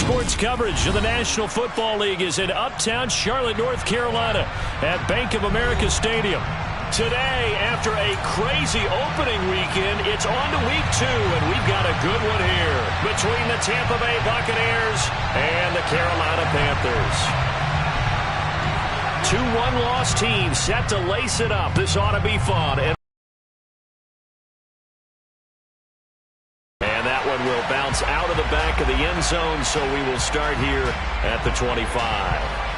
Sports coverage of the National Football League is in uptown Charlotte, North Carolina at Bank of America Stadium. Today, after a crazy opening weekend, it's on to week 2, and we've got a good one here between the Tampa Bay Buccaneers and the Carolina Panthers. 2 one-loss teams set to lace it up. This ought to be fun. And that one will bounce out of the back of the end zone, so we will start here at the 25.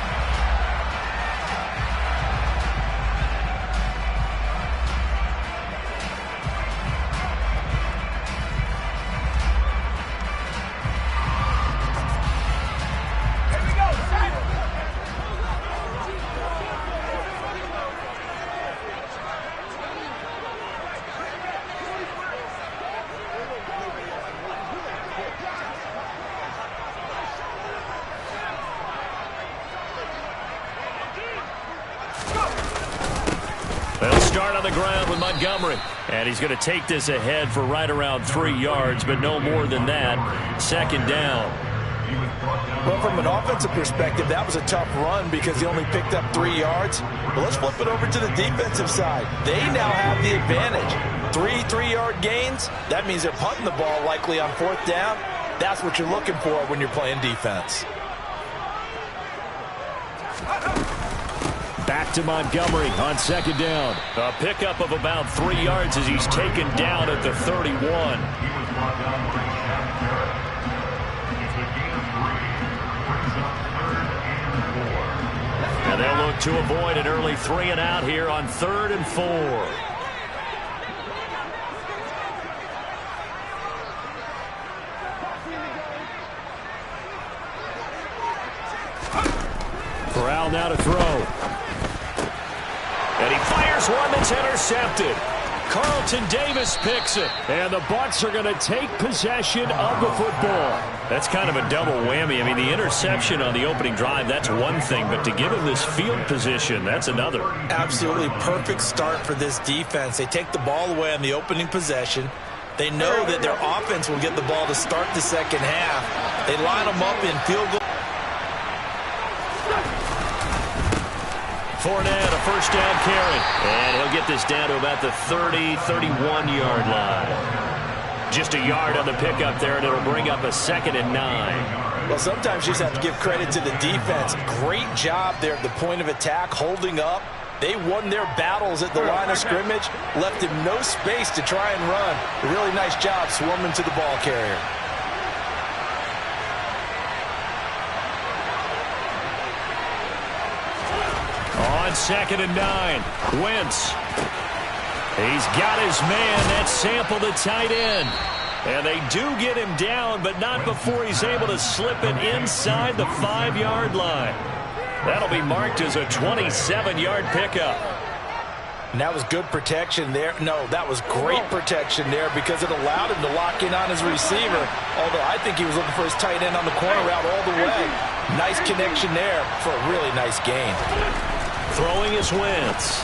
They'll start on the ground with Montgomery. And he's going to take this ahead for right around 3 yards, but no more than that. 2nd down. Well, from an offensive perspective, that was a tough run because he only picked up 3 yards. But let's flip it over to the defensive side. They now have the advantage. 3 3-yard gains. That means they're punting the ball likely on 4th down. That's what you're looking for when you're playing defense. Back to Montgomery on 2nd down. A pickup of about 3 yards as he's taken down at the 31. And they'll look to avoid an early 3 and out here on 3rd and 4. Corral now to throw. And he fires one that's intercepted. Carlton Davis picks it. And the Bucs are going to take possession of the football. That's kind of a double whammy. I mean, the interception on the opening drive, that's one thing. But to give him this field position, that's another. Absolutely perfect start for this defense. They take the ball away on the opening possession. They know that their offense will get the ball to start the second half. They line them up in field goal. Fournette, a 1st down carry. And he'll get this down to about the 30, 31-yard line. Just a yard on the pickup there, and it'll bring up a 2nd and 9. Well, sometimes you just have to give credit to the defense. Great job there at the point of attack, holding up. They won their battles at the line of scrimmage, left him no space to try and run. A really nice job swarming to the ball carrier. On 2nd and 9, Wentz. He's got his man. That's Sample, the tight end. And they do get him down, but not before he's able to slip it inside the 5-yard line. That'll be marked as a 27-yard pickup. And that was good protection there. No, that was great protection there because it allowed him to lock in on his receiver. Although I think he was looking for his tight end on the corner route all the way. Nice connection there for a really nice gain. Throwing is Wentz.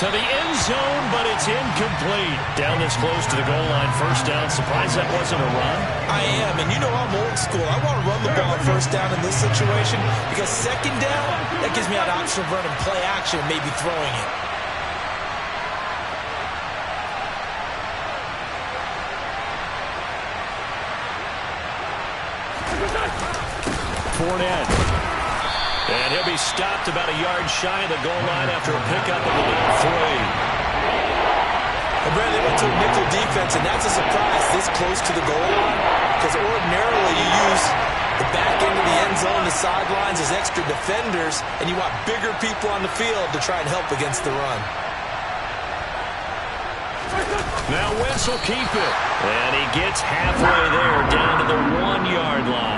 To the end zone, but it's incomplete. Down this close to the goal line, 1st down. Surprised that wasn't a run? I am, and you know I'm old school. I want to run the ball on 1st down in this situation because 2nd down, that gives me an option of running play action, maybe throwing it. Fournette. And he'll be stopped about a yard shy of the goal line after a pickup of about 3. And Brad, they went to a nickel defense, and that's a surprise this close to the goal line because ordinarily you use the back end of the end zone, the sidelines as extra defenders, and you want bigger people on the field to try and help against the run. Now Wentz will keep it. And he gets halfway there down to the 1-yard line.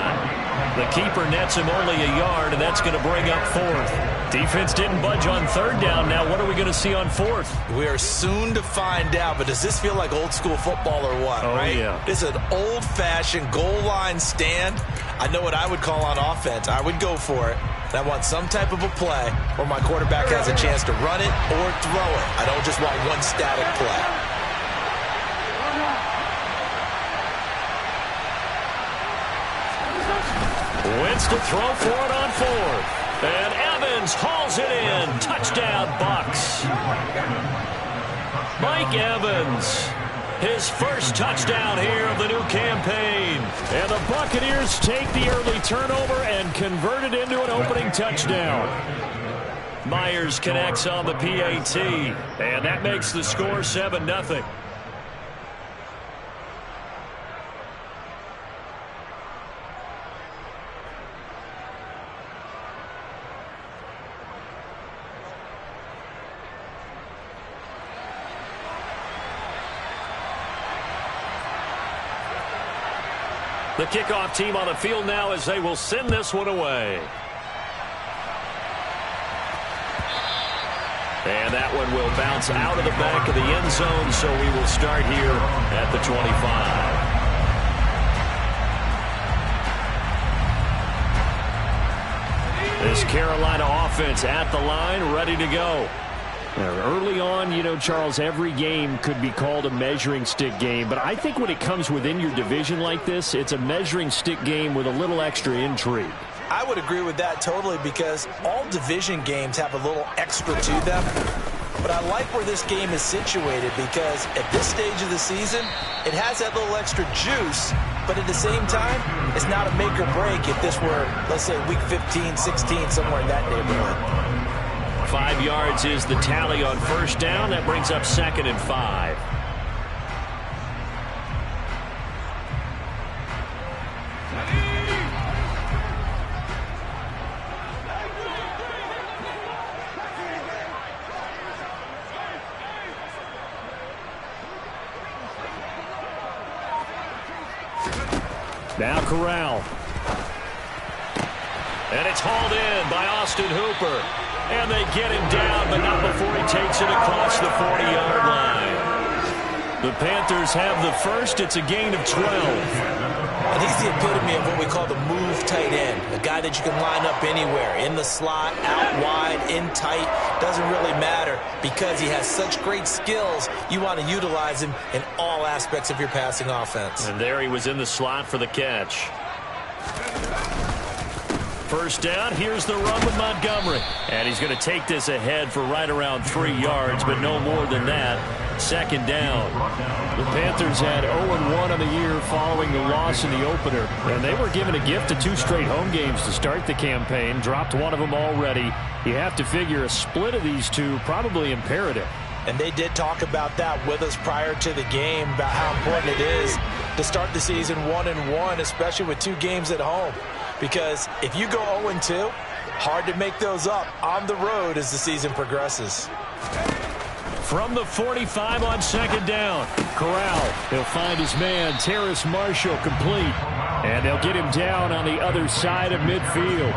The keeper nets him only a yard, and that's going to bring up 4th. Defense didn't budge on 3rd down. Now what are we going to see on 4th? We are soon to find out, but does this feel like old school football or what, right? Yeah. This is an old-fashioned goal line stand. I know what I would call on offense. I would go for it. I want some type of a play where my quarterback has a chance to run it or throw it. I don't just want one static play. Wentz to throw for it on fourth. And Evans hauls it in. Touchdown, Bucs. Mike Evans, his first touchdown here of the new campaign. And the Buccaneers take the early turnover and convert it into an opening touchdown. Myers connects on the PAT, and that makes the score 7-0. The kickoff team on the field now as they will send this one away. And that one will bounce out of the back of the end zone, so we will start here at the 25. This Carolina offense at the line, ready to go. Early on, you know, Charles, every game could be called a measuring stick game. But I think when it comes within your division like this, it's a measuring stick game with a little extra intrigue. I would agree with that totally, because all division games have a little extra to them. But I like where this game is situated, because at this stage of the season, it has that little extra juice. But at the same time, it's not a make or break if this were, let's say, week 15, 16, somewhere in that neighborhood. 5 yards is the tally on first down. That brings up 2nd and 5. Now Corral. And it's hauled in by Austin Hooper. And they get him down, but not before he takes it across the 40-yard line. The Panthers have the first. It's a gain of 12. And he's the epitome of what we call the move tight end. A guy that you can line up anywhere. In the slot, out wide, in tight. Doesn't really matter, because he has such great skills. You want to utilize him in all aspects of your passing offense. And there he was in the slot for the catch. First down, here's the run with Montgomery. And he's going to take this ahead for right around 3 yards, but no more than that. 2nd down. The Panthers had 0-1 on the year following the loss in the opener. And they were given a gift of 2 straight home games to start the campaign. Dropped one of them already. You have to figure a split of these two probably imperative. And they did talk about that with us prior to the game, about how important it is to start the season 1-1, especially with 2 games at home. Because if you go 0-2, hard to make those up on the road as the season progresses. From the 45 on 2nd down, Corral, he'll find his man, Terrace Marshall, complete. And they'll get him down on the other side of midfield.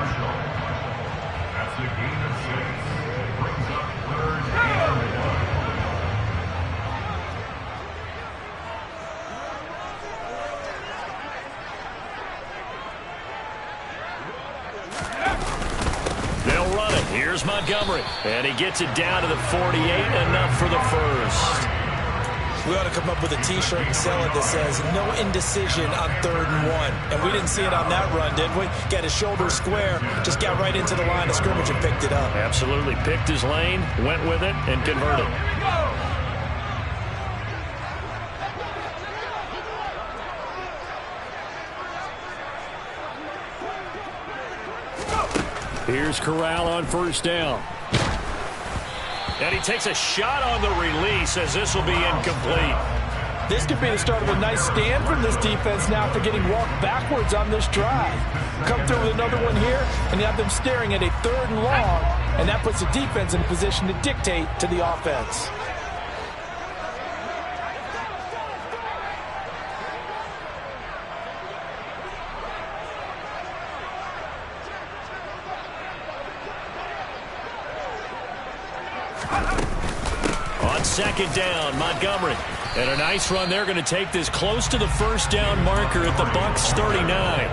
Here's Montgomery, and he gets it down to the 48, enough for the first. We ought to come up with a T-shirt and sell it that says, no indecision on 3rd and 1. And we didn't see it on that run, did we? Got his shoulder square, just got right into the line of scrimmage and picked it up. Absolutely. Picked his lane, went with it, and converted. Here's Corral on first down. And he takes a shot on the release, as this will be incomplete. This could be the start of a nice stand from this defense now for getting walked backwards on this drive. Come through with another one here, and you have them staring at a 3rd and long, and that puts the defense in a position to dictate to the offense. On 2nd down, Montgomery. And a nice run. They're going to take this close to the first down marker at the Bucs 39.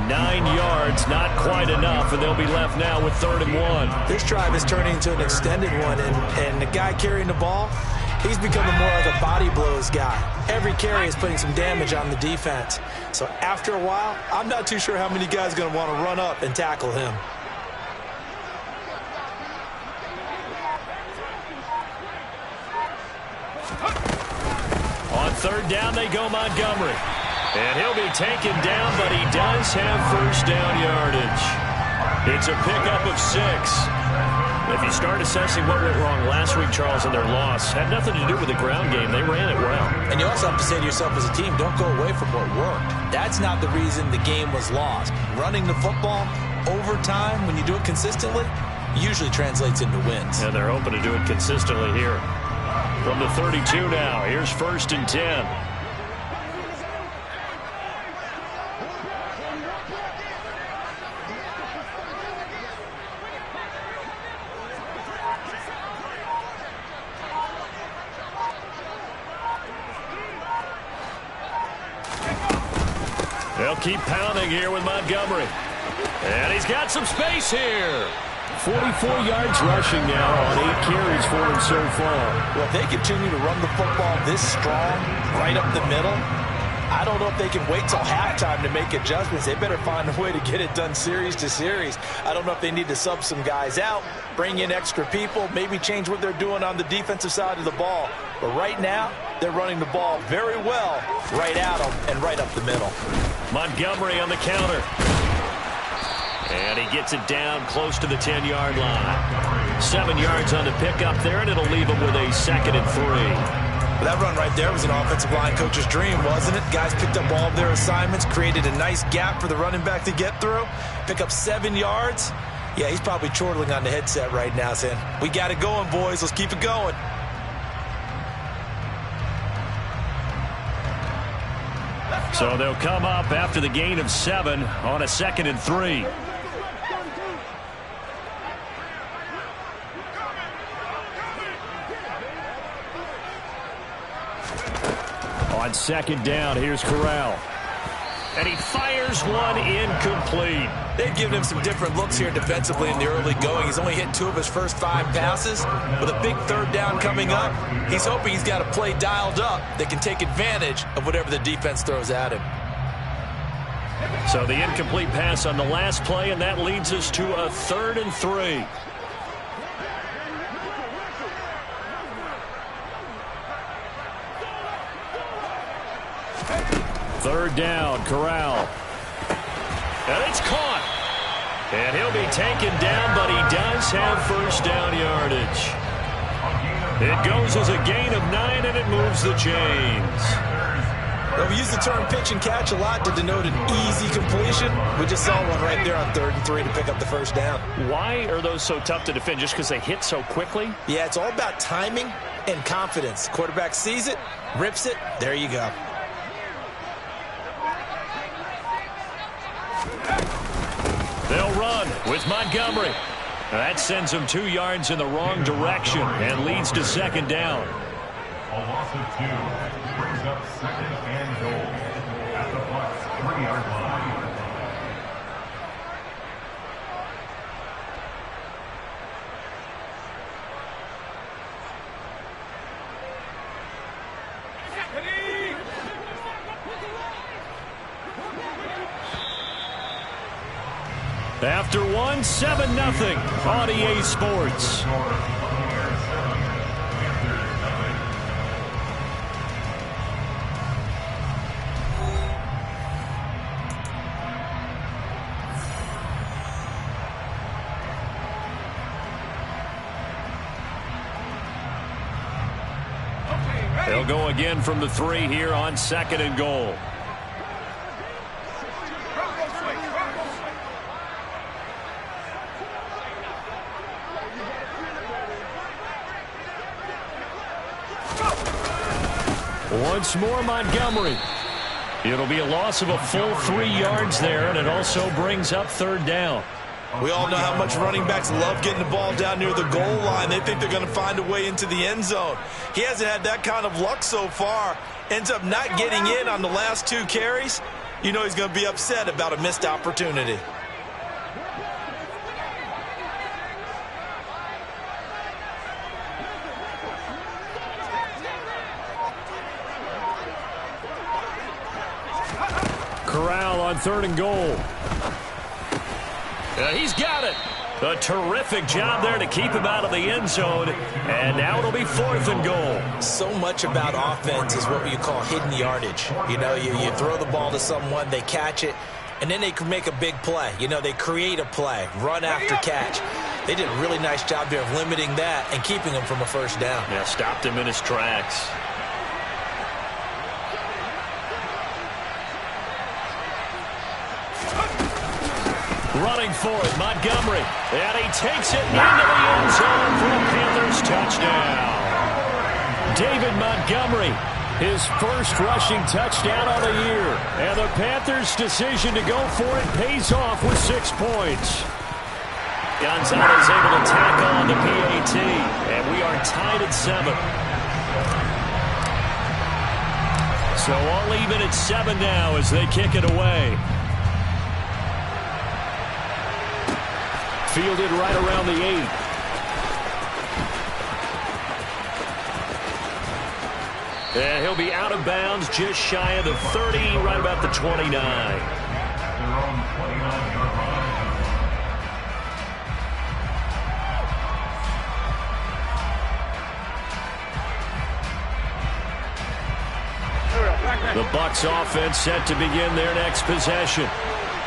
9 yards, not quite enough, and they'll be left now with 3rd and 1. This drive is turning into an extended one, and the guy carrying the ball, He's becoming more like a body blows guy. Every carry is putting some damage on the defense. So after a while, I'm not too sure how many guys are going to want to run up and tackle him. On third down, they go Montgomery. And he'll be taken down, but he does have first down yardage. It's a pickup of 6. If you start assessing what went wrong last week, Charles, in their loss, had nothing to do with the ground game. They ran it well. And you also have to say to yourself as a team, don't go away from what worked. That's not the reason the game was lost. Running the football over time, when you do it consistently, usually translates into wins. And they're hoping to do it consistently here. From the 32 now, here's 1st and 10. They'll keep pounding here with Montgomery. And he's got some space here. 44 yards rushing now on 8 carries for him so far. Well, if they continue to run the football this strong, right up the middle, I don't know if they can wait till halftime to make adjustments. They better find a way to get it done series to series. I don't know if they need to sub some guys out, bring in extra people, maybe change what they're doing on the defensive side of the ball. But right now, they're running the ball very well right at them and right up the middle. Montgomery on the counter. And he gets it down close to the 10-yard line. 7 yards on the pickup there, and it'll leave him with a 2nd and 3. That run right there was an offensive line coach's dream, wasn't it? Guys picked up all of their assignments, created a nice gap for the running back to get through, pick up 7 yards. Yeah, he's probably chortling on the headset right now saying, we got it going, boys. Let's keep it going. So they'll come up after the gain of 7 on a 2nd and 3. On 2nd down, here's Corral. And he fires one incomplete. They've given him some different looks here defensively in the early going. He's only hit 2 of his first 5 passes. With a big 3rd down coming up, he's hoping he's got a play dialed up that can take advantage of whatever the defense throws at him. So the incomplete pass on the last play, and that leads us to a 3rd and 3. Third down, Corral. And it's caught. And he'll be taken down, but he does have first down yardage. It goes as a gain of 9, and it moves the chains. Well, we use the term pitch and catch a lot to denote an easy completion. We just saw one right there on 3rd and 3 to pick up the first down. Why are those so tough to defend? Just because they hit so quickly? Yeah, it's all about timing and confidence. Quarterback sees it, rips it, there you go. They'll run with Montgomery. That sends him 2 yards in the wrong direction and leads to 2nd down. A loss of 2 brings up 2nd and goal at the Bucs 3-yard line. After 1, 7-0 on EA Sports. They'll go again from the 3 here on 2nd and goal. Once more, Montgomery. It'll be a loss of a full 3 yards there, and it also brings up 3rd down. We all know how much running backs love getting the ball down near the goal line. They think they're going to find a way into the end zone. He hasn't had that kind of luck so far. Ends up not getting in on the last 2 carries. You know he's going to be upset about a missed opportunity. 3rd and goal. He's got it. A terrific job there to keep him out of the end zone. And now it'll be 4th and goal. So much about offense is what you call hidden yardage. You know, you throw the ball to someone, they catch it, and then they can make a big play. You know, they create a play, run after catch. They did a really nice job there of limiting that and keeping him from a first down. Yeah, stopped him in his tracks. Running for it, Montgomery. And he takes it into the end zone for a Panthers touchdown. David Montgomery, his first rushing touchdown of the year. And the Panthers' decision to go for it pays off with 6 points. Gonzalez able to tackle on the PAT. And we are tied at 7. So all even at 7 now as they kick it away. Fielded right around the 8. And he'll be out of bounds just shy of the 30, right about the 29. Their own 29-yard line. The Bucs offense set to begin their next possession.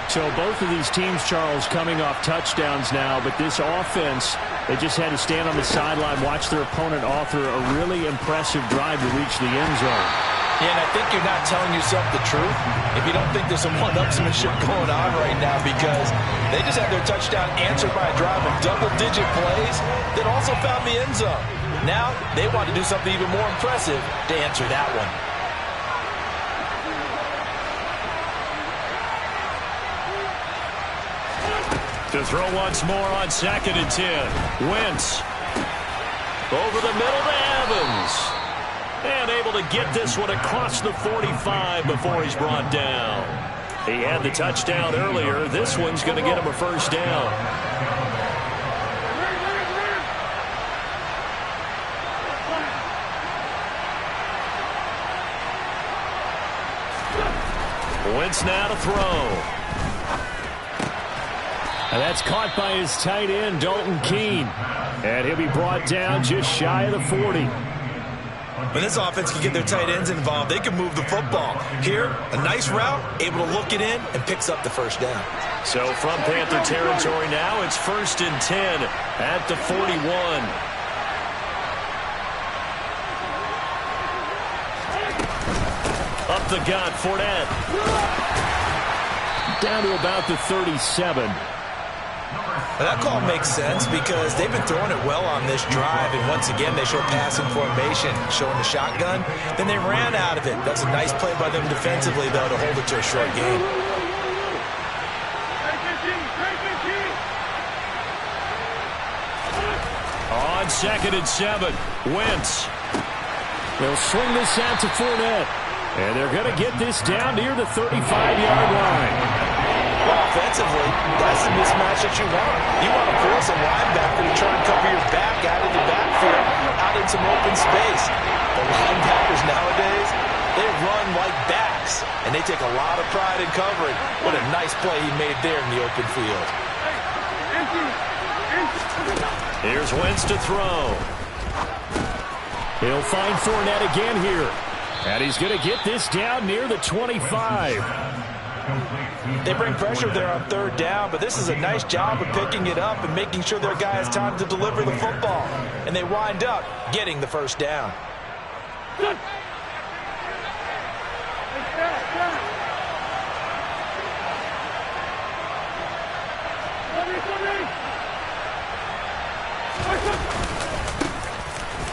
So both of these teams, Charles, coming off touchdowns now, but this offense, they just had to stand on the sideline, watch their opponent author a really impressive drive to reach the end zone. Yeah, and I think you're not telling yourself the truth if you don't think there's some one-upsmanship going on right now, because they just had their touchdown answered by a drive of double-digit plays that also found the end zone. Now they want to do something even more impressive to answer that one. To throw once more on 2nd and 10. Wentz. Over the middle to Evans. And able to get this one across the 45 before he's brought down. He had the touchdown earlier. This one's going to get him a first down. Wentz now to throw. And that's caught by his tight end, Dalton Keene. And he'll be brought down just shy of the 40. When this offense can get their tight ends involved, they can move the football. Here, a nice route, able to look it in, and picks up the first down. So from Panther territory now, it's 1st and 10 at the 41. Up the gut, Fournette. Down to about the 37. Well, that call makes sense because they've been throwing it well on this drive, and once again they show passing formation, showing the shotgun. Then they ran out of it. That's a nice play by them defensively, though, to hold it to a short game. On 2nd and 7, Wentz. They'll swing this out to Fournette. And they're going to get this down near the 35-yard line. Well, offensively, that's the mismatch that you want. You want to force a linebacker to try and cover your back out of the backfield, out in some open space. The linebackers nowadays, they run like backs, and they take a lot of pride in covering. What a nice play he made there in the open field. Here's Wentz to throw. He'll find Fournette again here. And he's going to get this down near the 25. They bring pressure there on 3rd down, but this is a nice job of picking it up and making sure their guy has time to deliver the football. And they wind up getting the first down.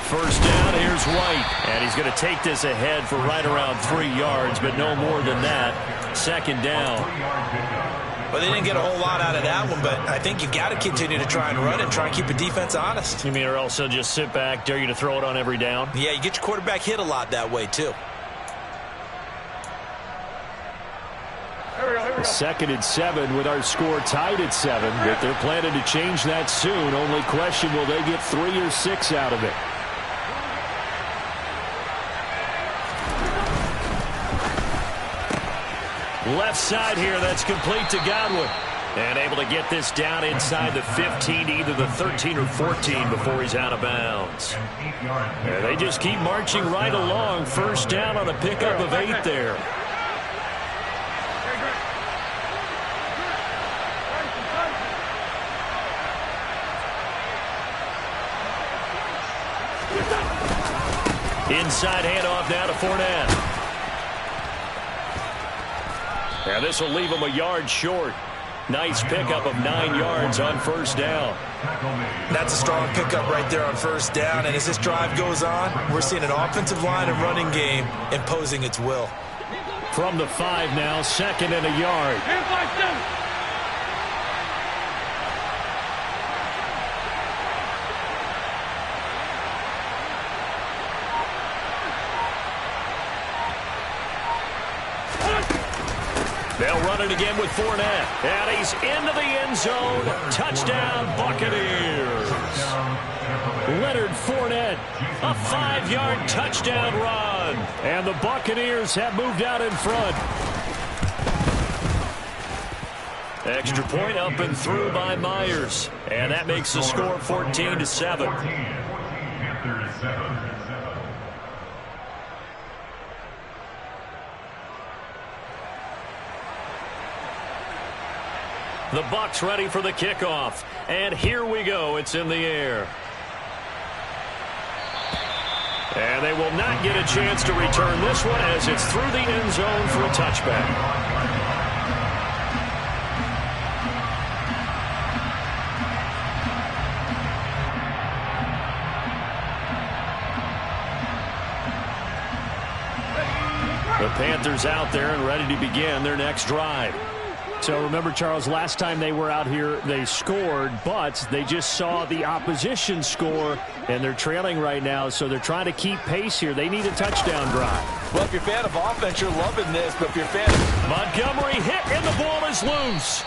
First down, here's White. And he's going to take this ahead for right around 3 yards, but no more than that. 2nd down. Well, they didn't get a whole lot out of that one, but I think you got to continue to try and run it and try and keep the defense honest. You mean, or else they'll just sit back, dare you to throw it on every down? Yeah, you get your quarterback hit a lot that way, too. 2nd and 7 with our score tied at 7, but they're planning to change that soon. Only question, will they get 3 or 6 out of it? Left side here, that's complete to Godwin. And able to get this down inside the 15, either the 13 or 14 before he's out of bounds. And they just keep marching right along. First down on a pickup of 8 there. Inside handoff now to Fournette. And this will leave him a yard short. Nice pickup of 9 yards on first down. That's a strong pickup right there on first down. And as this drive goes on, we're seeing an offensive line and running game imposing its will. From the 5 now, 2nd and a yard. They'll run it again with Fournette. And he's into the end zone. Touchdown, Buccaneers. Leonard Fournette, a 5-yard touchdown run. And the Buccaneers have moved out in front. Extra point up and through by Myers. And that makes the score 14-7. Panthers 7. The Bucs ready for the kickoff. And here we go. It's in the air. And they will not get a chance to return this one as it's through the end zone for a touchback. The Panthers out there and ready to begin their next drive. So remember, Charles, last time they were out here, they scored, but they just saw the opposition score, and they're trailing right now, so they're trying to keep pace here. They need a touchdown drive. Well, if you're a fan of offense, you're loving this, but if you're a fan Montgomery hit, and the ball is loose.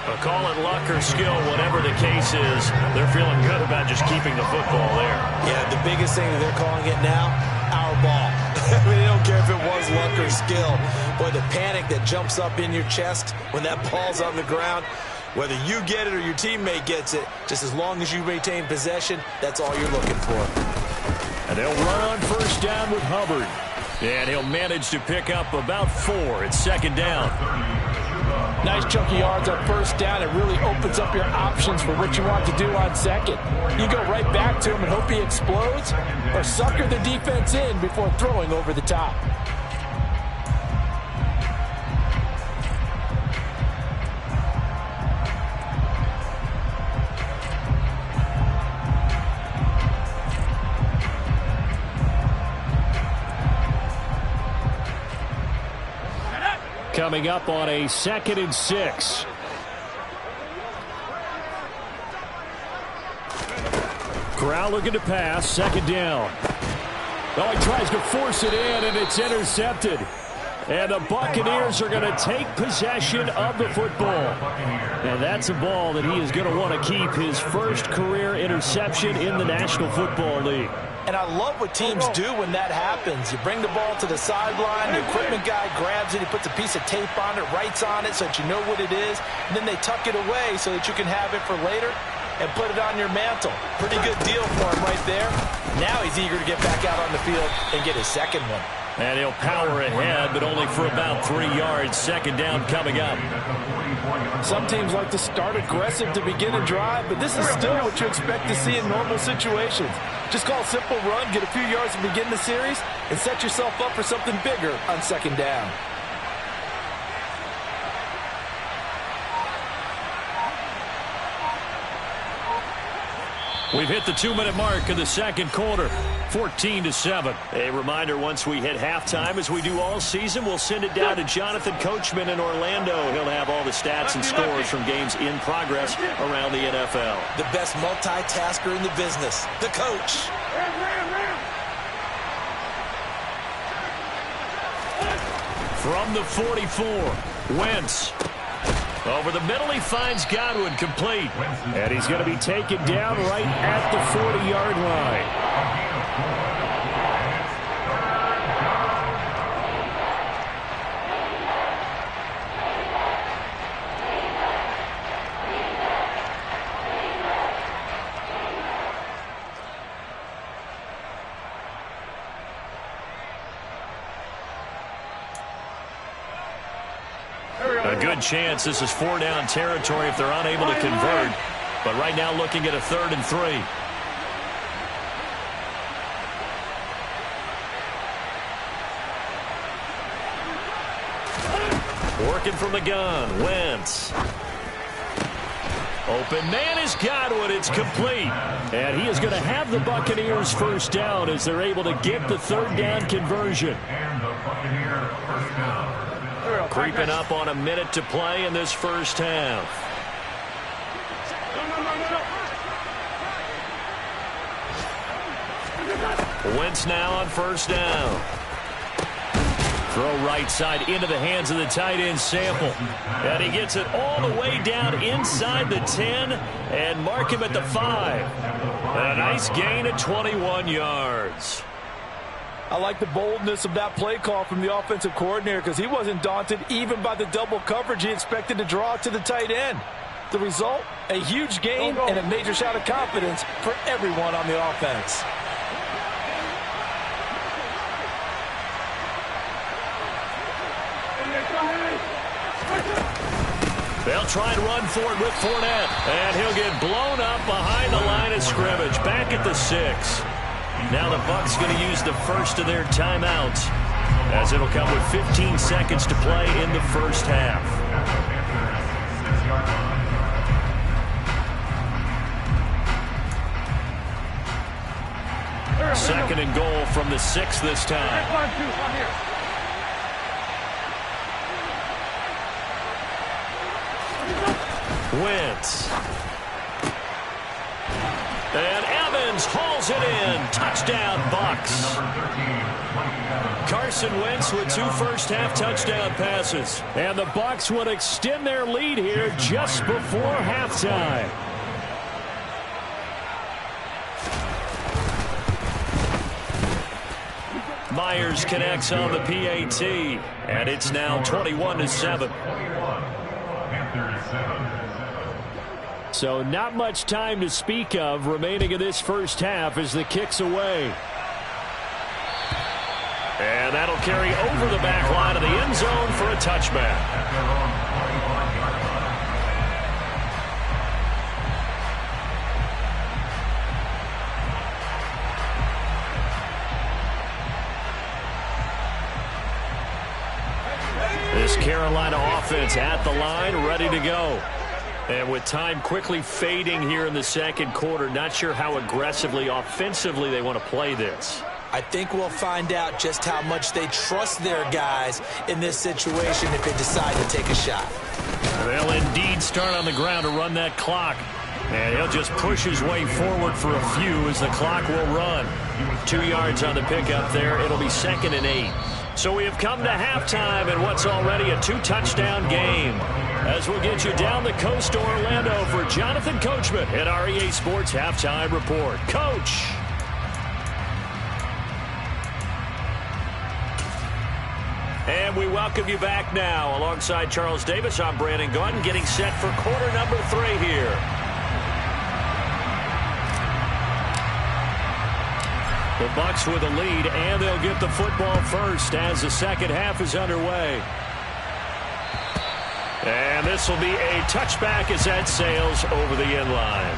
But call it luck or skill, whatever the case is, they're feeling good about just keeping the football there. Yeah, the biggest thing that they're calling it now, our ball. I mean, they don't care if it was luck or skill. Boy, the panic that jumps up in your chest when that ball's on the ground, whether you get it or your teammate gets it, just as long as you maintain possession, that's all you're looking for. And they'll run on first down with Hubbard. And he'll manage to pick up about 4. It's 2nd down. Nice chunky yards on first down. It really opens up your options for what you want to do on second. You go right back to him and hope he explodes, or sucker the defense in before throwing over the top. Coming up on a 2nd and 6. Corral looking to pass, 2nd down. Oh, he tries to force it in, and it's intercepted. And the Buccaneers are going to take possession of the football. And that's a ball that he is going to want to keep, his first career interception in the National Football League. And I love what teams do when that happens. You bring the ball to the sideline, the equipment guy grabs it, he puts a piece of tape on it, writes on it so that you know what it is, and then they tuck it away so that you can have it for later and put it on your mantle. Pretty good deal for him right there. Now he's eager to get back out on the field and get his second one. And he'll power ahead, but only for about 3 yards. 2nd down coming up. Some teams like to start aggressive to begin a drive, but this is still what you expect to see in normal situations. Just call a simple run, get a few yards to begin the series, and set yourself up for something bigger on 2nd down. We've hit the 2-minute mark of the 2nd quarter, 14-7. A reminder, once we hit halftime, as we do all season, we'll send it down to Jonathan Coachman in Orlando. He'll have all the stats and scores from games in progress around the NFL. The best multitasker in the business, the coach. From the 44, Wentz. Over the middle, he finds Godwin, complete. And he's going to be taken down right at the 40-yard line. second chance. This is 4-down territory if they're unable to convert. But right now looking at a 3rd and 3. Working from the gun, Wentz. Open man has got one. It's complete. And he is going to have the Buccaneers first down as they're able to get the 3rd down conversion. And the Buccaneers first down. Creeping up on a minute to play in this first half. Wentz now on first down. Throw right side into the hands of the tight end, Sample. And he gets it all the way down inside the 10 and mark him at the 5. And a nice gain of 21 yards. I like the boldness of that play call from the offensive coordinator because he wasn't daunted even by the double coverage he expected to draw to the tight end. The result, a huge gain and a major shot of confidence for everyone on the offense. They'll try and run for it with Fournette. And he'll get blown up behind the line of scrimmage. Back at the 6. Now the Bucs going to use the first of their timeouts, as it'll come with 15 seconds to play in the first half. Second and goal from the 6 this time. Wentz. And Evans hauls it in. Touchdown, Bucs. Carson Wentz with 2 first-half touchdown passes. And the Bucs would extend their lead here just before halftime. Myers connects on the PAT, and it's now 21-7. So not much time to speak of remaining in this first half as the kick's away. And that'll carry over the back line of the end zone for a touchback. This Carolina offense at the line, ready to go. And with time quickly fading here in the second quarter, not sure how aggressively, offensively they want to play this. I think we'll find out just how much they trust their guys in this situation if they decide to take a shot. They'll indeed start on the ground to run that clock. And he'll just push his way forward for a few as the clock will run. 2 yards on the pickup there. It'll be 2nd and 8. So we have come to halftime in what's already a 2-touchdown game. As we'll get you down the coast to Orlando for Jonathan Coachman at our EA Sports Halftime Report. Coach. And we welcome you back now. Alongside Charles Davis, I'm Brandon Gaudin, getting set for quarter number 3 here. The Bucs with a lead, and they'll get the football first as the second half is underway. And this will be a touchback as that sails over the end line.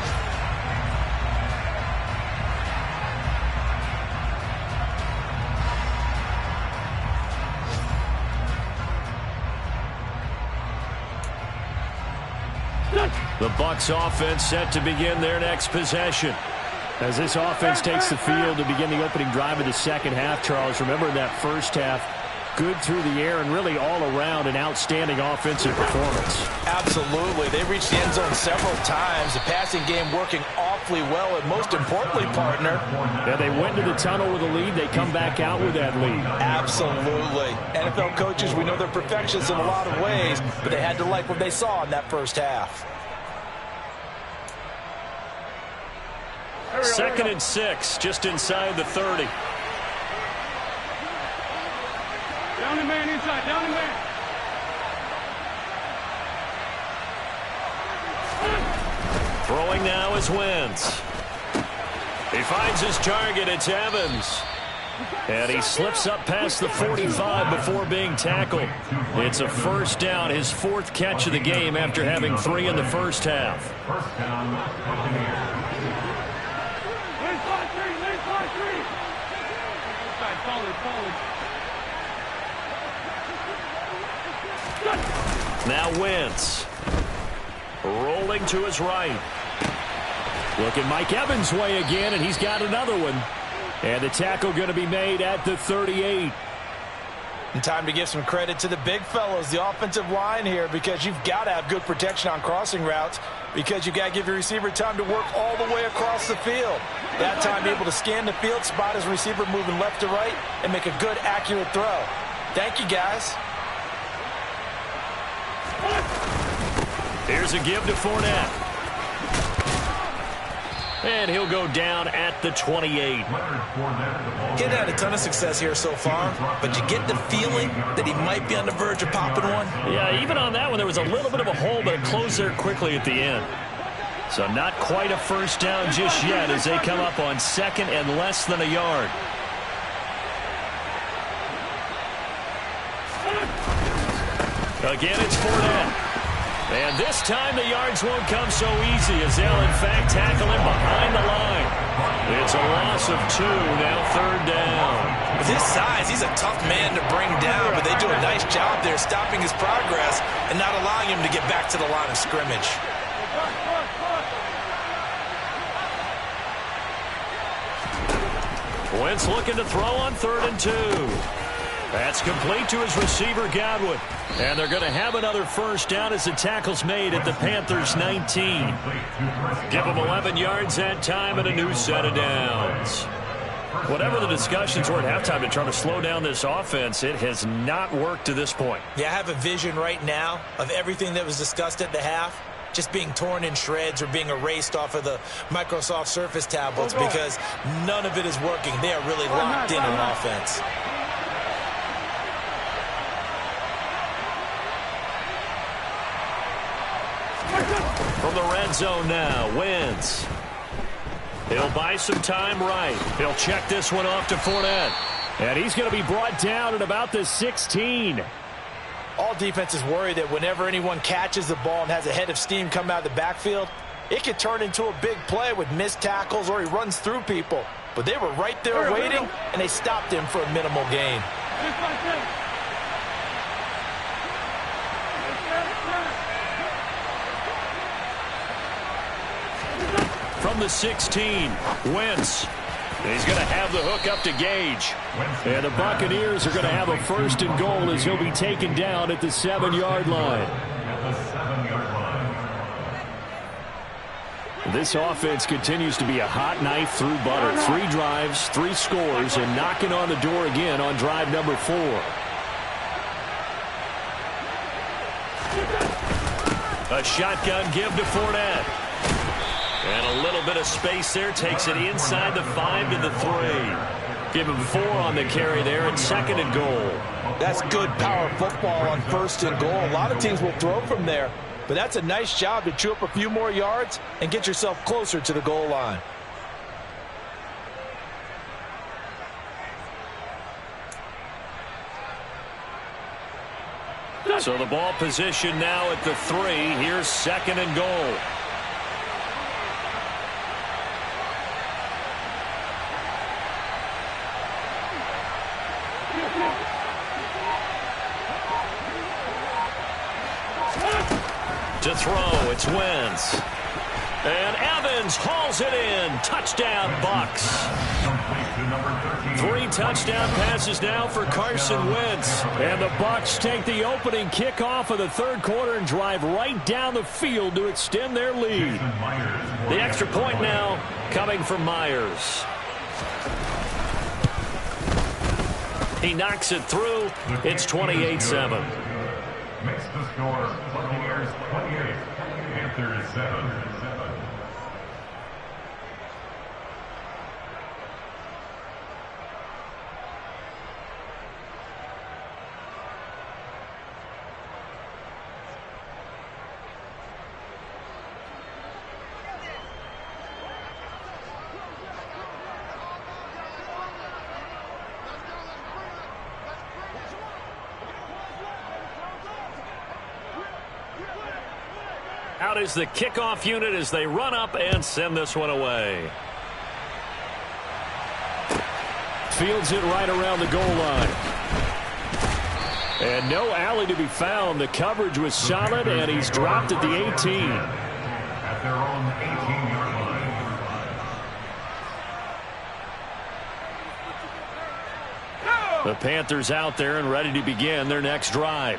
The Bucs offense set to begin their next possession. As this offense takes the field to begin the opening drive of the second half, Charles, remember in that first half, good through the air and really all around an outstanding offensive performance. Absolutely. They reached the end zone several times. The passing game working awfully well, and most importantly, partner. Yeah, they went to the tunnel with a lead. They come back out with that lead. Absolutely. NFL coaches, we know they're perfectionists in a lot of ways, but they had to like what they saw in that first half. 2nd and 6, just inside the 30. Down the man inside, down the man. Throwing now is Wentz. He finds his target. It's Evans. And he slips up past the 45 before being tackled. It's a first down, his fourth catch of the game after having 3 in the first half. First down, Buccaneers. Now Wentz. Rolling to his right. Looking Mike Evans' way again, and he's got another one. And the tackle going to be made at the 38. And time to give some credit to the big fellows, the offensive line here, because you've got to have good protection on crossing routes, because you've got to give your receiver time to work all the way across the field. That time able to scan the field, spot his receiver moving left to right, and make a good, accurate throw. Thank you, guys. Here's a give to Fournette. And he'll go down at the 28. He hadn't had a ton of success here so far, but you get the feeling that he might be on the verge of popping one. Yeah, even on that one, there was a little bit of a hole, but it closed there quickly at the end. So not quite a first down just yet as they come up on second and less than a yard. Again, it's Fournette. And this time the yards won't come so easy as they'll, in fact, tackle him behind the line. It's a loss of 2, now third down. With his size, he's a tough man to bring down, but they do a nice job there stopping his progress and not allowing him to get back to the line of scrimmage. Wentz looking to throw on 3rd and 2. That's complete to his receiver, Godwin. And they're going to have another first down as the tackle's made at the Panthers' 19. Give them 11 yards that time and a new set of downs. Whatever the discussions were at halftime to try to slow down this offense, it has not worked to this point. Yeah, I have a vision right now of everything that was discussed at the half just being torn in shreds or being erased off of the Microsoft Surface tablets because none of it is working. They are really locked in on offense. From the red zone now, Wentz. He'll buy some time right. He'll check this one off to Fournette. And he's going to be brought down at about the 16. All defenses worry that whenever anyone catches the ball and has a head of steam come out of the backfield, it could turn into a big play with missed tackles or he runs through people. But they were right there waiting, and they stopped him for a minimal gain. From the 16, Wentz. He's going to have the hook up to Gage. And the Buccaneers are going to have a 1st and goal as he'll be taken down at the 7-yard line. This offense continues to be a hot knife through butter. 3 drives, 3 scores, and knocking on the door again on drive number 4. A shotgun give to Fournette. And a little bit of space there, takes it inside the 5 to the 3. Give him 4 on the carry there, and 2nd and goal. That's good power football on 1st and goal. A lot of teams will throw from there, but that's a nice job to chew up a few more yards and get yourself closer to the goal line. So the ball position now at the 3. Here's 2nd and goal. To throw, it's Wentz. And Evans hauls it in. Touchdown, Bucs. 3 touchdown passes now for Carson Wentz. And the Bucs take the opening kickoff of the 3rd quarter and drive right down the field to extend their lead. The extra point now coming from Myers. He knocks it through. It's 28-7. Makes the score Buccaneers 28, Panthers 7. out is the kickoff unit as they run up and send this one away. Fields it right around the goal line. And no alley to be found. The coverage was solid, and he's dropped at the 18. At their own 18-yard line. The Panthers out there and ready to begin their next drive.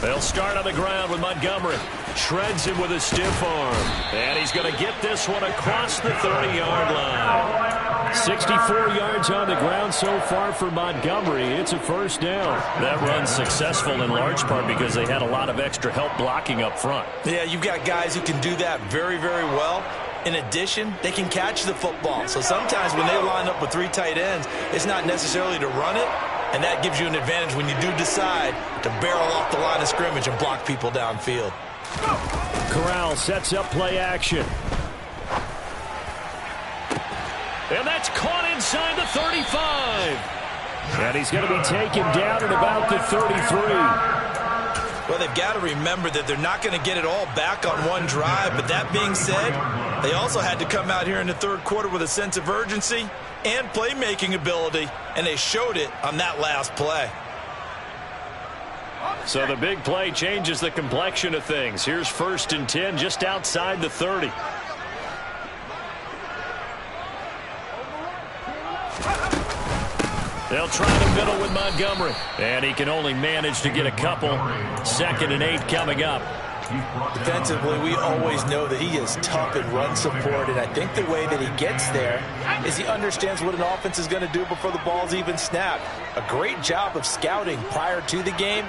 They'll start on the ground with Montgomery. Shreds him with a stiff arm. And he's going to get this one across the 30-yard line. 64 yards on the ground so far for Montgomery. It's a first down. That run's successful in large part because they had a lot of extra help blocking up front. Yeah, you've got guys who can do that very, very well. In addition, they can catch the football. So sometimes when they line up with 3 tight ends, it's not necessarily to run it. And that gives you an advantage when you do decide to barrel off the line of scrimmage and block people downfield. Corral sets up play action. And that's caught inside the 35. And he's going to be taken down at about the 33. Well, they've got to remember that they're not going to get it all back on one drive. But that being said, they also had to come out here in the third quarter with a sense of urgency and playmaking ability, and they showed it on that last play. So the big play changes the complexion of things. Here's 1st and 10 just outside the 30. They'll try the middle with Montgomery. And he can only manage to get a couple. 2nd and 8 coming up. Defensively, we always know that he is tough in run support, and I think the way that he gets there is he understands what an offense is going to do before the ball's even snapped. A great job of scouting prior to the game,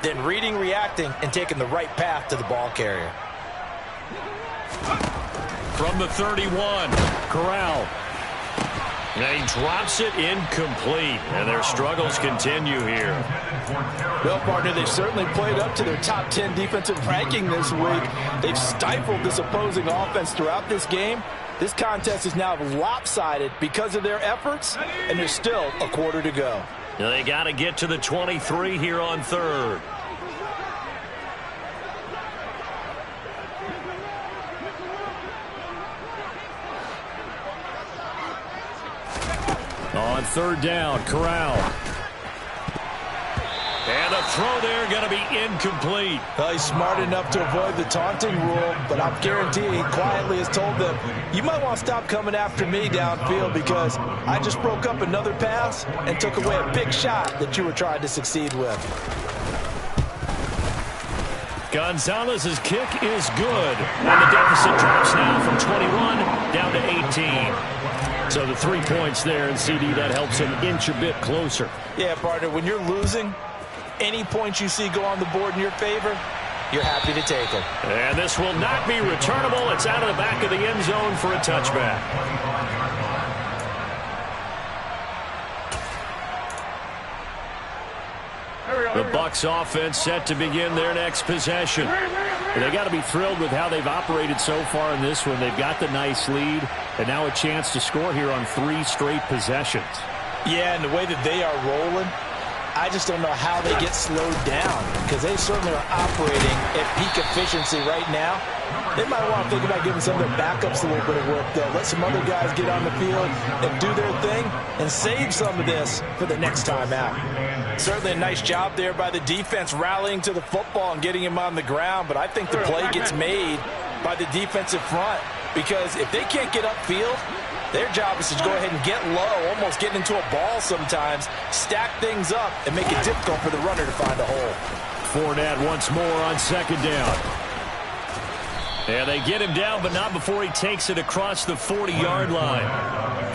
then reading, reacting, and taking the right path to the ball carrier. From the 31, Corral. And he drops it incomplete. And their struggles continue here. Well, partner, they've certainly played up to their top 10 defensive ranking this week. They've stifled this opposing offense throughout this game. This contest is now lopsided because of their efforts, and there's still a quarter to go. They got to get to the 23 here on 3rd. On 3rd down, Corral. And a throw there going to be incomplete. Well, he's smart enough to avoid the taunting rule, but I'm guaranteeing he quietly has told them, you might want to stop coming after me downfield because I just broke up another pass and took away a big shot that you were trying to succeed with. Gonzalez's kick is good. And the deficit drops now from 21 down to 18. So the 3 points there, and CD, that helps him inch a bit closer. Yeah, partner, when you're losing, any points you see go on the board in your favor, you're happy to take them. And this will not be returnable. It's out of the back of the end zone for a touchback. The Bucs offense set to begin their next possession. They got to be thrilled with how they've operated so far in this one. They've got the nice lead, and now a chance to score here on 3 straight possessions. Yeah, and the way that they are rolling, I just don't know how they get slowed down because they certainly are operating at peak efficiency right now. They might want to think about giving some of their backups a little bit of work, though. Let some other guys get on the field and do their thing and save some of this for the next time out. Certainly a nice job there by the defense rallying to the football and getting him on the ground, but I think the play gets made by the defensive front because if they can't get upfield, their job is to go ahead and get low, almost getting into a ball sometimes, stack things up, and make it difficult for the runner to find a hole. Fournette once more on 2nd down. And they get him down, but not before he takes it across the 40-yard line.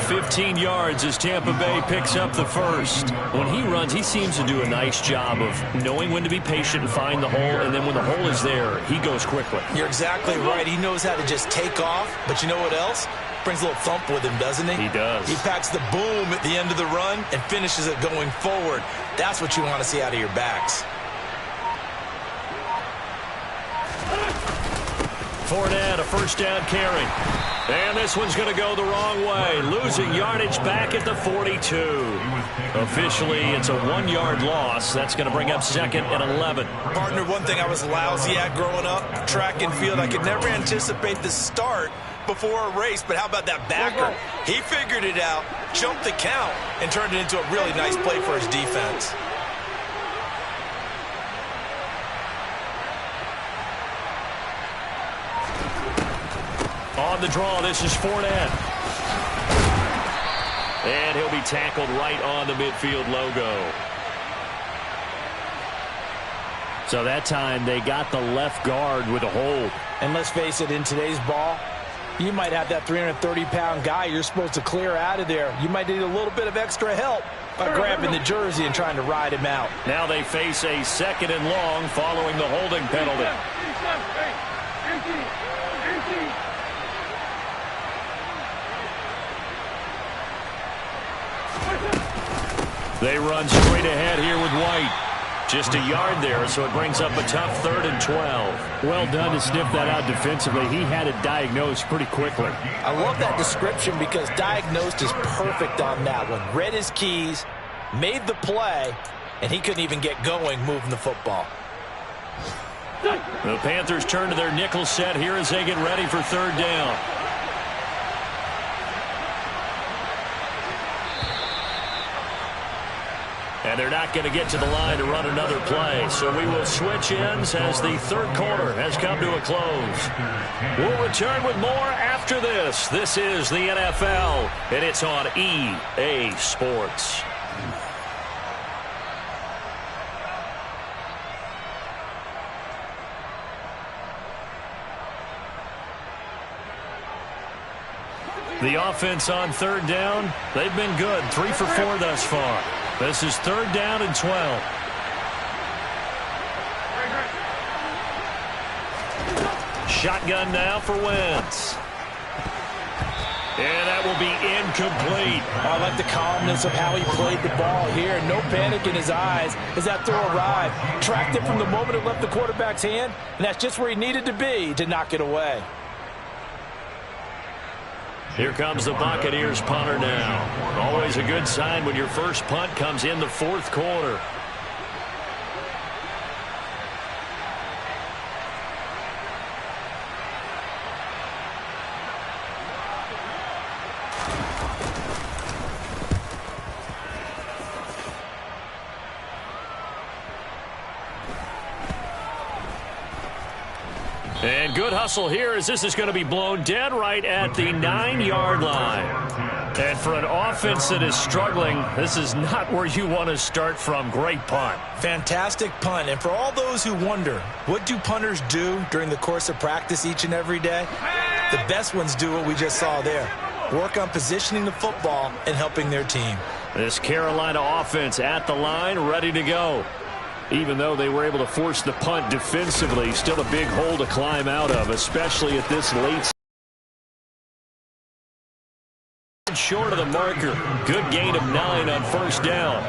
15 yards as Tampa Bay picks up the first. When he runs, he seems to do a nice job of knowing when to be patient and find the hole, and then when the hole is there, he goes quickly. You're exactly right. He knows how to just take off, but you know what else? Brings a little thump with him, doesn't he? He does. He packs the boom at the end of the run and finishes it going forward. That's what you want to see out of your backs. Fournette, a first down carry. And this one's going to go the wrong way. Losing yardage back at the 42. Officially, it's a 1-yard loss. That's going to bring up 2nd and 11. Partner, one thing I was lousy at growing up, track and field, I could never anticipate the start before a race, but how about that backer? He figured it out, jumped the count, and turned it into a really nice play for his defense. On the draw, this is Fournette. And he'll be tackled right on the midfield logo. So that time they got the left guard with a hold. And let's face it, in today's ball, you might have that 330-pound guy you're supposed to clear out of there. You might need a little bit of extra help by grabbing the jersey and trying to ride him out. Now they face a 2nd and long following the holding penalty. They run straight ahead here with White. Just a yard there, so it brings up a tough 3rd and 12. Well done to sniff that out defensively. He had it diagnosed pretty quickly. I love that description because diagnosed is perfect on that one. Read his keys, made the play, and he couldn't even get going moving the football. The Panthers turn to their nickel set here as they get ready for 3rd down. And they're not going to get to the line to run another play. So we will switch ends as the 3rd quarter has come to a close. We'll return with more after this. This is the NFL, and it's on EA Sports. The offense on 3rd down, they've been good. 3 for 4 thus far. This is 3rd down and 12. Shotgun now for Wentz. And that will be incomplete. I like the calmness of how he played the ball here. No panic in his eyes as that throw arrived. Tracked it from the moment it left the quarterback's hand, and that's just where he needed to be to knock it away. Here comes the Buccaneers punter now. Always a good sign when your first punt comes in the 4th quarter. And good hustle here as this is going to be blown dead right at the 9-yard line. And for an offense that is struggling, this is not where you want to start from. Great punt. Fantastic punt. And for all those who wonder, what do punters do during the course of practice each and every day? The best ones do what we just saw there. Work on positioning the football and helping their team. This Carolina offense at the line, ready to go. Even though they were able to force the punt defensively, still a big hole to climb out of, especially at this late. Short of the marker. Good gain of 9 on 1st down.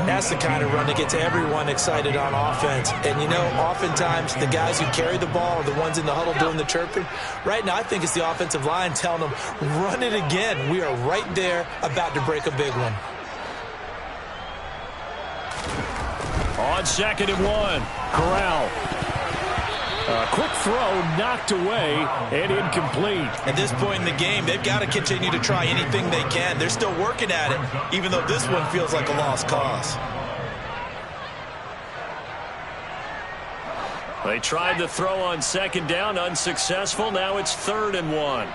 That's the kind of run that gets everyone excited on offense. And, you know, oftentimes the guys who carry the ball are the ones in the huddle doing the chirping. Right now, I think it's the offensive line telling them, run it again. We are right there about to break a big one. On 2nd and 1, Corral. A quick throw knocked away and incomplete. At this point in the game, they've got to continue to try anything they can. They're still working at it, even though this one feels like a lost cause. They tried to throw on 2nd down, unsuccessful. Now it's 3rd and 1.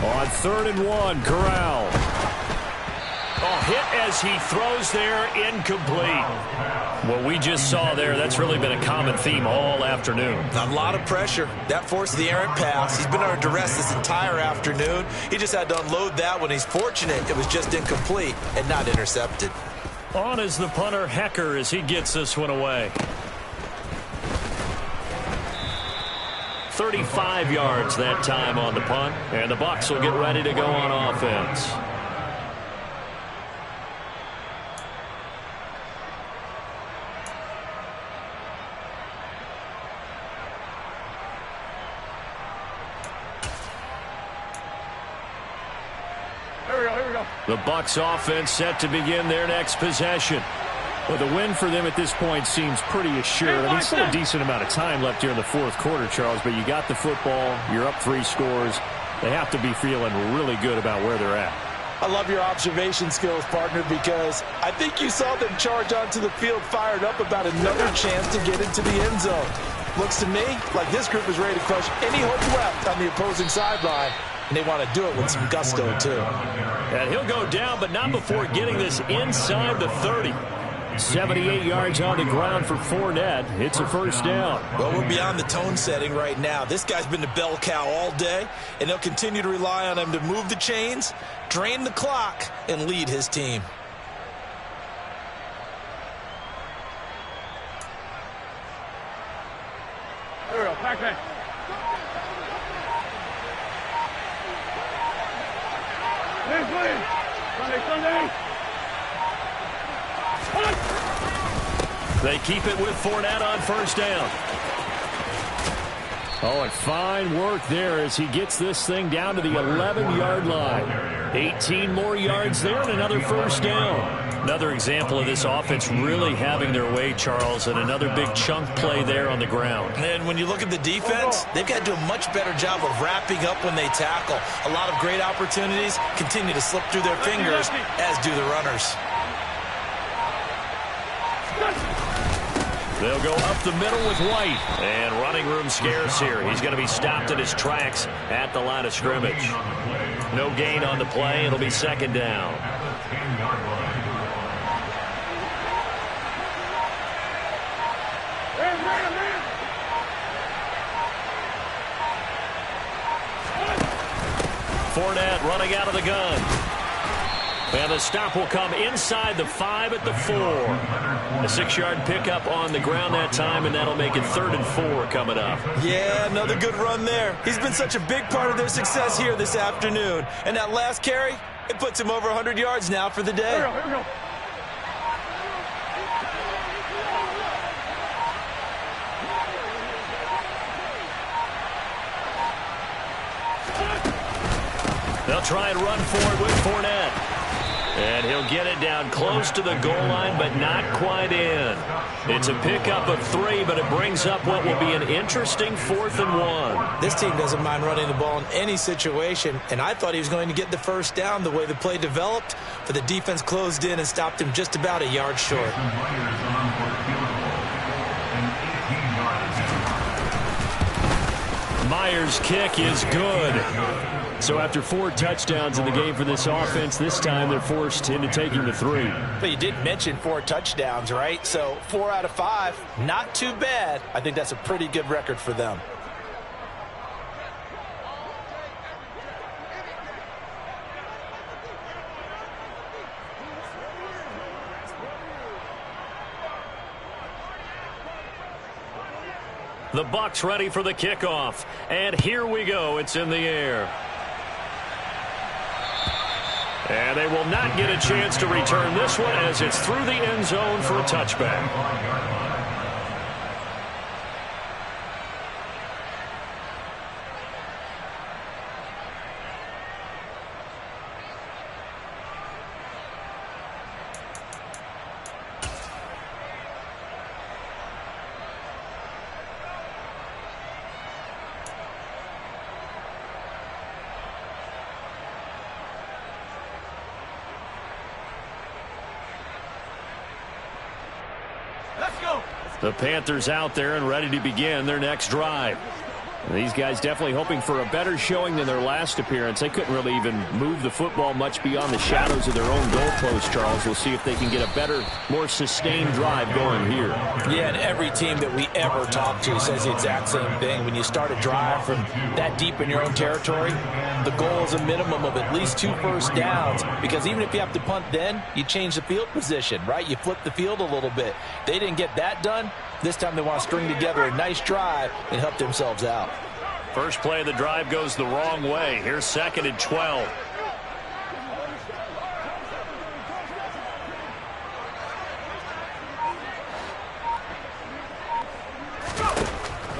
On 3rd and 1, Corral. Oh, hit as he throws there, incomplete. What we just saw there, that's really been a common theme all afternoon. A lot of pressure. That forced the errant pass. He's been under duress this entire afternoon. He just had to unload that one. He's fortunate it was just incomplete and not intercepted. On is the punter, Hecker, as he gets this one away. 35 yards that time on the punt, and the Bucs will get ready to go on offense. The Bucs offense set to begin their next possession. Well, the win for them at this point seems pretty assured. I mean, still a decent amount of time left here in the fourth quarter, Charles, but you got the football, you're up 3 scores. They have to be feeling really good about where they're at. I love your observation skills, partner, because I think you saw them charge onto the field fired up about another chance to get into the end zone. Looks to me like this group is ready to crush any hope left on the opposing sideline. And they want to do it with some gusto, too. And he'll go down, but not before getting this inside the 30. 78 yards on the ground for Fournette. It's a first down. Well, we're beyond the tone setting right now. This guy's been the bell cow all day, and they'll continue to rely on him to move the chains, drain the clock, and lead his team. Here we go, back. Sunday. They keep it with Fournette on first down. Oh, and fine work there as he gets this thing down to the 11-yard line. 18 more yards there and another first down. Another example of this offense really having their way, Charles, and another big chunk play there on the ground. And when you look at the defense, they've got to do a much better job of wrapping up when they tackle. A lot of great opportunities continue to slip through their fingers, as do the runners. They'll go up the middle with White. And running room scarce here. He's going to be stopped in his tracks at the line of scrimmage. No gain on the play. It'll be second down. Fournette running out of the gun. And the stop will come inside the 5 at the 4. A 6-yard pickup on the ground that time, and that'll make it 3rd and 4 coming up. Yeah, another good run there. He's been such a big part of their success here this afternoon. And that last carry, it puts him over 100 yards now for the day. Here we go. They'll try and run for it with Fournette. And he'll get it down close to the goal line, but not quite in. It's a pickup of 3, but it brings up what will be an interesting 4th and 1. This team doesn't mind running the ball in any situation, and I thought he was going to get the first down the way the play developed, but the defense closed in and stopped him just about a yard short. Myers' kick is good. So after 4 touchdowns in the game for this offense, this time they're forced into taking the 3. But you did mention 4 touchdowns, right? So 4 out of 5, not too bad. I think that's a pretty good record for them. The Bucs ready for the kickoff. And here we go. It's in the air. And they will not get a chance to return this one as it's through the end zone for a touchback. The Panthers out there and ready to begin their next drive. And these guys definitely hoping for a better showing than their last appearance. They couldn't really even move the football much beyond the shadows of their own goalpost, Charles. We'll see if they can get a better, more sustained drive going here. Yeah, and every team that we ever talk to says the exact same thing. When you start a drive from that deep in your own territory, the goal is a minimum of at least 2 first downs, because even if you have to punt then, you change the field position, right? You flip the field a little bit. They didn't get that done. This time they want to string together a nice drive and help themselves out. First play of the drive goes the wrong way. Here's 2nd and 12.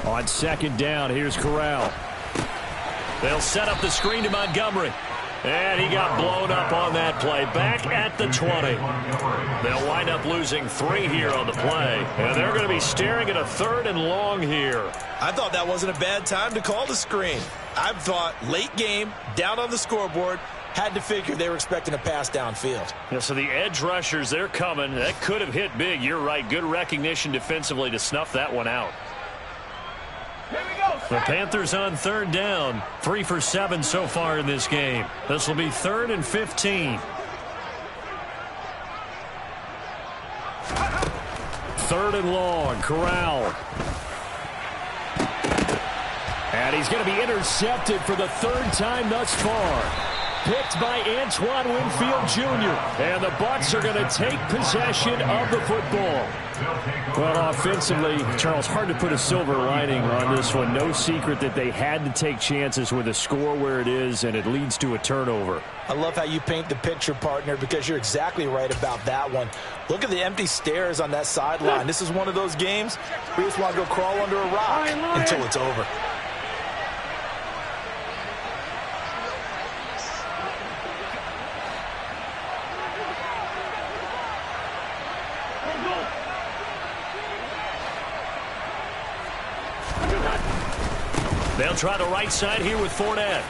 On 2nd down, here's Corral. They'll set up the screen to Montgomery. And he got blown up on that play. Back at the 20. They'll wind up losing 3 here on the play. And they're going to be staring at a 3rd and long here. I thought that wasn't a bad time to call the screen. I thought late game, down on the scoreboard, had to figure they were expecting a pass downfield. Yeah, so the edge rushers, they're coming. That could have hit big. You're right. Good recognition defensively to snuff that one out. The Panthers on 3rd down. 3 for 7 so far in this game. This will be 3rd and 15. 3rd and long. Corral. And he's going to be intercepted for the 3rd time thus far. Picked by Antoine Winfield Jr. And the Bucs are going to take possession of the football. Well, offensively, Charles, hard to put a silver lining on this one. No secret that they had to take chances with a score where it is, and it leads to a turnover. I love how you paint the picture, partner, because you're exactly right about that one. Look at the empty stairs on that sideline. This is one of those games where you just want to go crawl under a rock until it's over. They'll try the right side here with Fournette.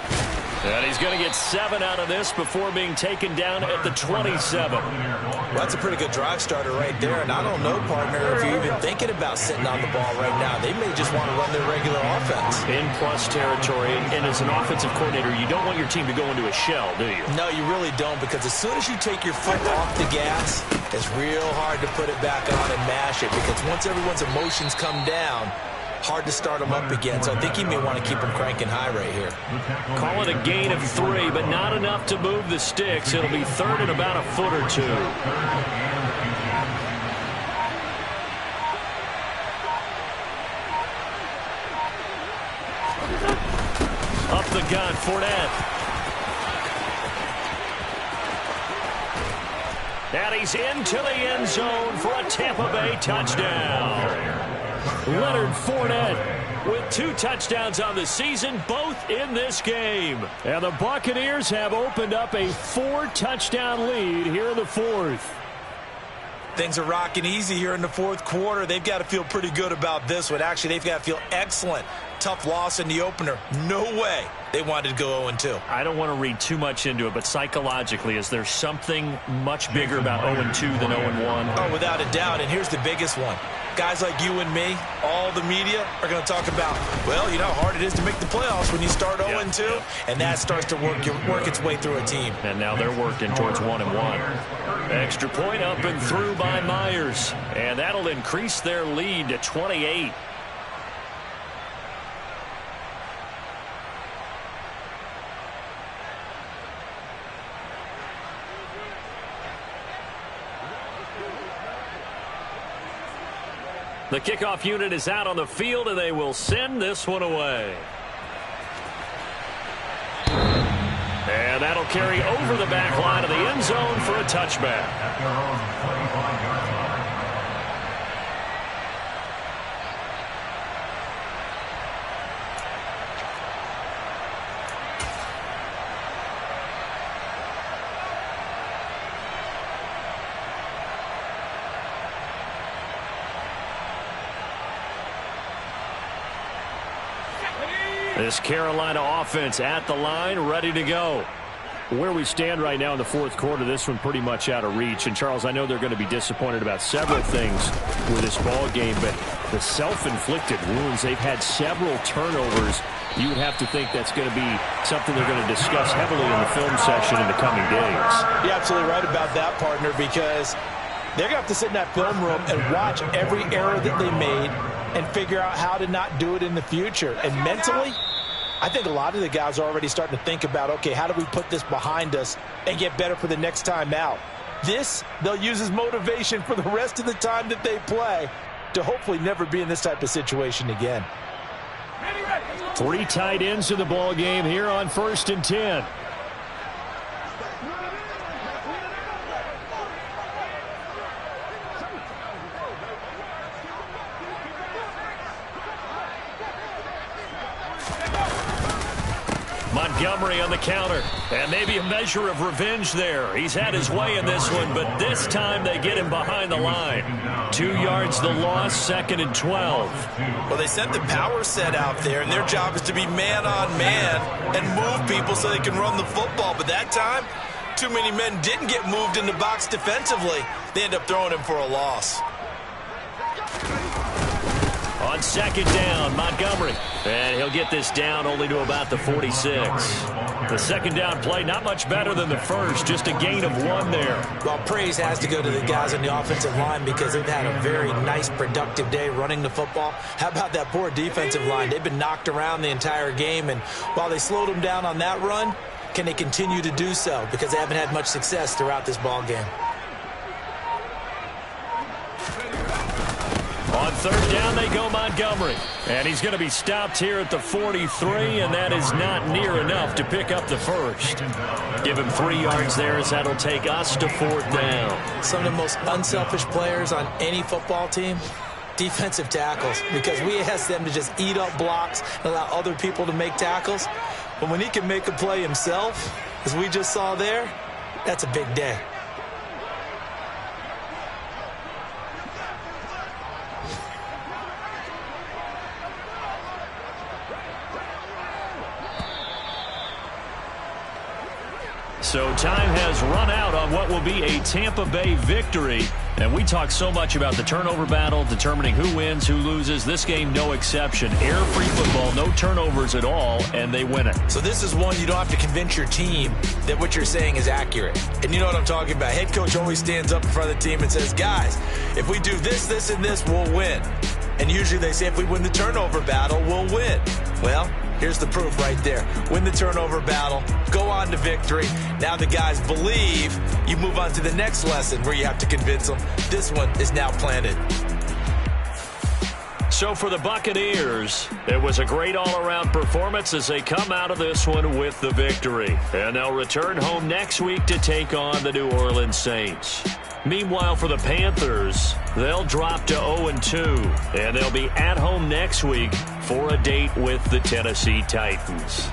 And he's going to get 7 out of this before being taken down at the 27. Well, that's a pretty good drive starter right there. And I don't know, partner, if you're even thinking about sitting on the ball right now. They may just want to run their regular offense. In plus territory. And as an offensive coordinator, you don't want your team to go into a shell, do you? No, you really don't, because as soon as you take your foot off the gas, it's real hard to put it back on and mash it, because once everyone's emotions come down, hard to start them up again. So I think you may want to keep them cranking high right here. Call it a gain of 3, but not enough to move the sticks. It'll be 3rd and about a foot or 2. Up the gun, Fournette. And he's into the end zone for a Tampa Bay touchdown. Leonard Fournette with 2 touchdowns on the season, both in this game. And the Buccaneers have opened up a 4-touchdown lead here in the 4th. Things are rocking easy here in the 4th quarter. They've got to feel pretty good about this one. Actually, they've got to feel excellent. Tough loss in the opener. No way they wanted to go 0-2. I don't want to read too much into it, but psychologically, is there something much bigger about 0-2 than 0-1? Oh, without a doubt, and here's the biggest one. Guys like you and me, all the media, are going to talk about, well, you know how hard it is to make the playoffs when you start 0-2, and that starts to work its way through a team. And now they're working towards 1-1. Extra point up and through by Myers, and that'll increase their lead to 28. The kickoff unit is out on the field, and they will send this one away. And that'll carry over the back line of the end zone for a touchback. At their own 25-yard line. This Carolina offense at the line, ready to go. Where we stand right now in the 4th quarter, this one pretty much out of reach. And, Charles, I know they're going to be disappointed about several things with this ball game, but the self-inflicted wounds, they've had several turnovers. You would have to think that's going to be something they're going to discuss heavily in the film session in the coming days. You're absolutely right about that, partner, because they're going to have to sit in that film room and watch every error that they made and figure out how to not do it in the future. And mentally, I think a lot of the guys are already starting to think about, okay, how do we put this behind us and get better for the next time out? This, they'll use as motivation for the rest of the time that they play to hopefully never be in this type of situation again. Three tight ends in the ball game here on 1st and 10. Montgomery on the counter. And maybe a measure of revenge there. He's had his way in this one, but this time they get him behind the line. 2 yards the loss, 2nd and 12. Well, they sent the power set out there, and their job is to be man-on-man and move people so they can run the football. But that time, too many men didn't get moved in the box defensively. They end up throwing him for a loss. On 2nd down, Montgomery. And he'll get this down only to about the 46. The 2nd down play, not much better than the first, just a gain of 1 there. Well, praise has to go to the guys on the offensive line because they've had a very nice, productive day running the football. How about that poor defensive line? They've been knocked around the entire game, and while they slowed them down on that run, can they continue to do so? Because they haven't had much success throughout this ball game. On 3rd down, they go Montgomery. And he's going to be stopped here at the 43, and that is not near enough to pick up the first. Give him 3 yards there as that'll take us to 4th down. Some of the most unselfish players on any football team, defensive tackles, because we ask them to just eat up blocks and allow other people to make tackles. But when he can make a play himself, as we just saw there, that's a big day. So time has run out on what will be a Tampa Bay victory. And we talk so much about the turnover battle, determining who wins, who loses. This game, no exception. Error-free football, no turnovers at all, and they win it. So this is one you don't have to convince your team that what you're saying is accurate. And you know what I'm talking about. Head coach always stands up in front of the team and says, guys, if we do this, this, and this, we'll win. And usually they say if we win the turnover battle, we'll win. Well, here's the proof right there. Win the turnover battle, go on to victory. Now the guys believe. You move on to the next lesson where you have to convince them. This one is now planted. So for the Buccaneers, it was a great all-around performance as they come out of this one with the victory. And they'll return home next week to take on the New Orleans Saints. Meanwhile, for the Panthers, they'll drop to 0-2, and they'll be at home next week for a date with the Tennessee Titans.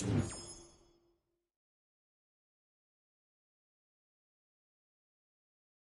Mm.